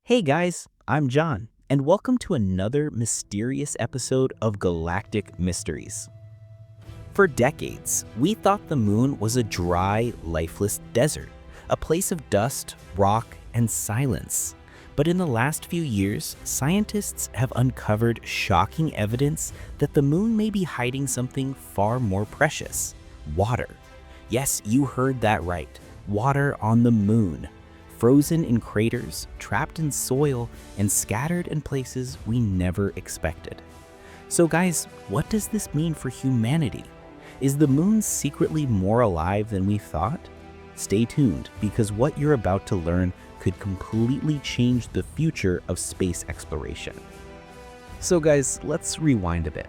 Hey guys, I'm John, and welcome to another mysterious episode of Galactic Mysteries. For decades, we thought the moon was a dry, lifeless desert, a place of dust, rock, and silence. But in the last few years, scientists have uncovered shocking evidence that the moon may be hiding something far more precious: water. Yes, you heard that right. Water on the moon. Frozen in craters, trapped in soil, and scattered in places we never expected. So guys, what does this mean for humanity? Is the moon secretly more alive than we thought? Stay tuned, because what you're about to learn could completely change the future of space exploration. So guys, let's rewind a bit.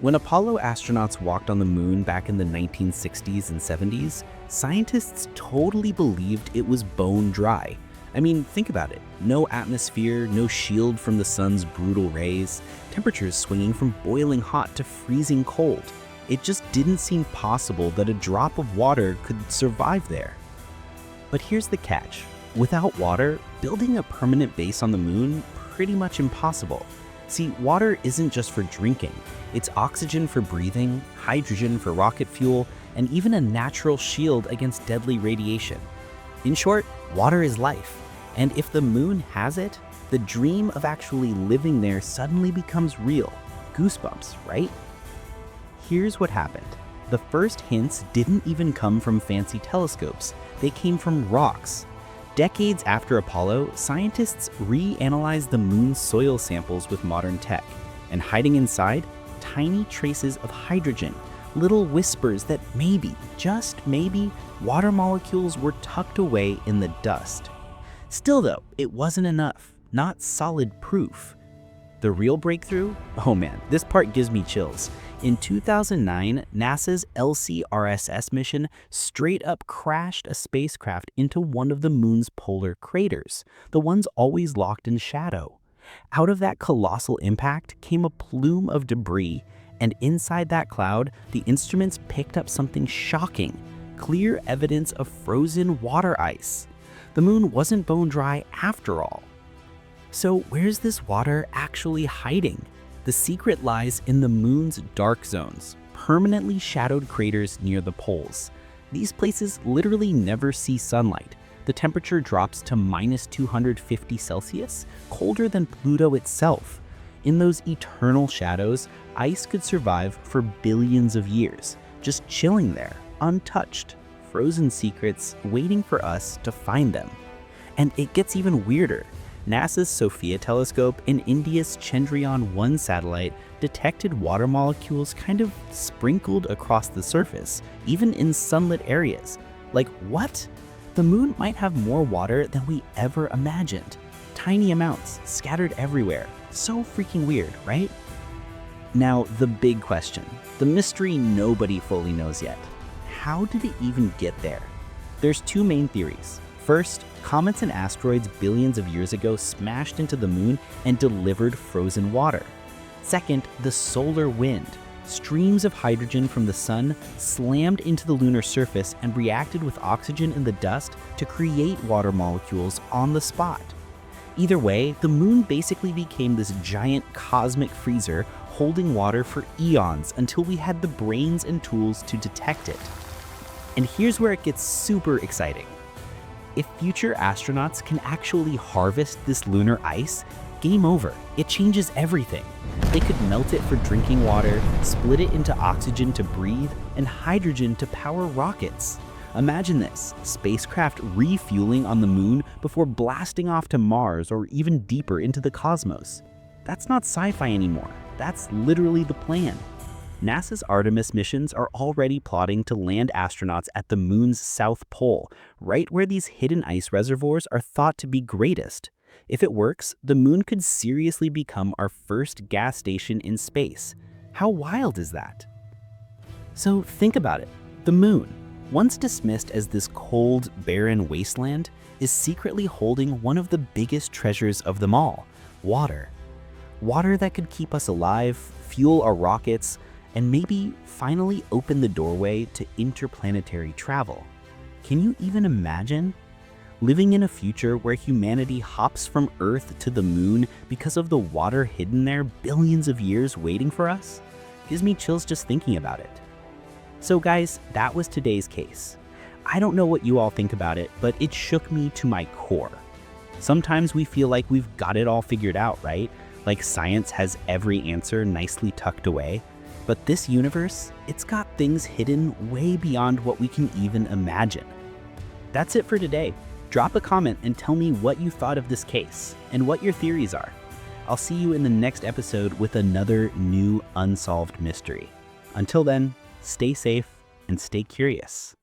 When Apollo astronauts walked on the moon back in the 1960s and 70s, scientists totally believed it was bone dry. I mean, think about it. No atmosphere, no shield from the sun's brutal rays, temperatures swinging from boiling hot to freezing cold. It just didn't seem possible that a drop of water could survive there. But here's the catch. Without water, building a permanent base on the moon, pretty much impossible. See, water isn't just for drinking. It's oxygen for breathing, hydrogen for rocket fuel, and even a natural shield against deadly radiation. In short, water is life. And if the moon has it, the dream of actually living there suddenly becomes real. Goosebumps, right? Here's what happened. The first hints didn't even come from fancy telescopes. They came from rocks. Decades after Apollo, scientists reanalyzed the moon's soil samples with modern tech, and hiding inside, tiny traces of hydrogen, little whispers that maybe, just maybe, water molecules were tucked away in the dust. Still though, it wasn't enough, not solid proof. The real breakthrough? Oh man, this part gives me chills. In 2009, NASA's LCROSS mission straight up crashed a spacecraft into one of the moon's polar craters, the ones always locked in shadow. Out of that colossal impact came a plume of debris, and inside that cloud, the instruments picked up something shocking: clear evidence of frozen water ice. The moon wasn't bone dry after all. So where's this water actually hiding? The secret lies in the moon's dark zones, permanently shadowed craters near the poles. These places literally never see sunlight. The temperature drops to -250 Celsius, colder than Pluto itself. In those eternal shadows, ice could survive for billions of years, just chilling there, untouched. Frozen secrets waiting for us to find them. And it gets even weirder. NASA's SOFIA telescope and India's Chandrayaan-1 satellite detected water molecules kind of sprinkled across the surface, even in sunlit areas. Like, what? The moon might have more water than we ever imagined. Tiny amounts, scattered everywhere. So freaking weird, right? Now, the big question. The mystery nobody fully knows yet. How did it even get there? There's two main theories. First, comets and asteroids billions of years ago smashed into the moon and delivered frozen water. Second, the solar wind. Streams of hydrogen from the sun slammed into the lunar surface and reacted with oxygen in the dust to create water molecules on the spot. Either way, the moon basically became this giant cosmic freezer holding water for eons until we had the brains and tools to detect it. And here's where it gets super exciting. If future astronauts can actually harvest this lunar ice, game over. It changes everything. They could melt it for drinking water, split it into oxygen to breathe, and hydrogen to power rockets. Imagine this: spacecraft refueling on the moon before blasting off to Mars or even deeper into the cosmos. That's not sci-fi anymore. That's literally the plan. NASA's Artemis missions are already plotting to land astronauts at the moon's south pole, right where these hidden ice reservoirs are thought to be greatest. If it works, the moon could seriously become our first gas station in space. How wild is that? So think about it. The moon, once dismissed as this cold, barren wasteland, is secretly holding one of the biggest treasures of them all: water. Water that could keep us alive, fuel our rockets, and maybe finally open the doorway to interplanetary travel. Can you even imagine? Living in a future where humanity hops from Earth to the moon because of the water hidden there billions of years waiting for us gives me chills just thinking about it. So guys, that was today's case. I don't know what you all think about it, but it shook me to my core. Sometimes we feel like we've got it all figured out, right? Like science has every answer nicely tucked away. But this universe, it's got things hidden way beyond what we can even imagine. That's it for today. Drop a comment and tell me what you thought of this case and what your theories are. I'll see you in the next episode with another new unsolved mystery. Until then, stay safe and stay curious.